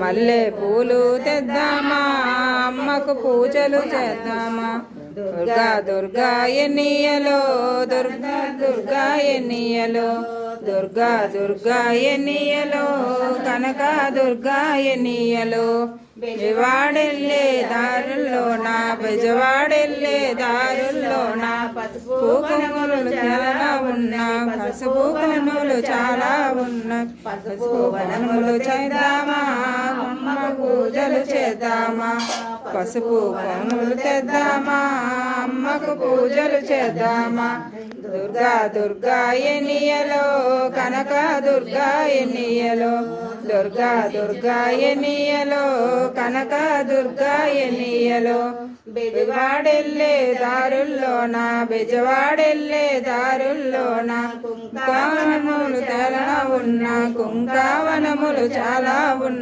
మల్లె పూలు తెద్దామా అమ్మకు పూజలు చేద్దామా దుర్గా దుర్గా ఎన్నియలో దుర్గా దుర్గా ఎన్నియలో దుర్గా దుర్గా ఎన్నియలో కనక దుర్గా ఎన్నియలో బెజవాడెళ్ళే దారుల్లోన బెజవాడెళ్ళే దారుల్లోన పసుపు కనులు చాలా ఉన్నా పసుపు కనులు చాలా ఉన్నా పసుపు కనులు చేద్దామా అమ్మ పూజలు చేద్దామా పసుపు కనులు తెద్దామా అమ్మకు పూజలు చేద్దామా దుర్గా దుర్గా ఎన్నియలో కనక దుర్గా ఎన్నియలో దుర్గా దుర్గా ఎన్నియలో కనక దుర్గా ఎన్నియలో బెజవాడెళ్ళే దారుల్లోన బెజవాడెళ్ళే దారుల్లోన కుంకావనములు తెలన ఉన్న కుంకావనములు చాలా ఉన్న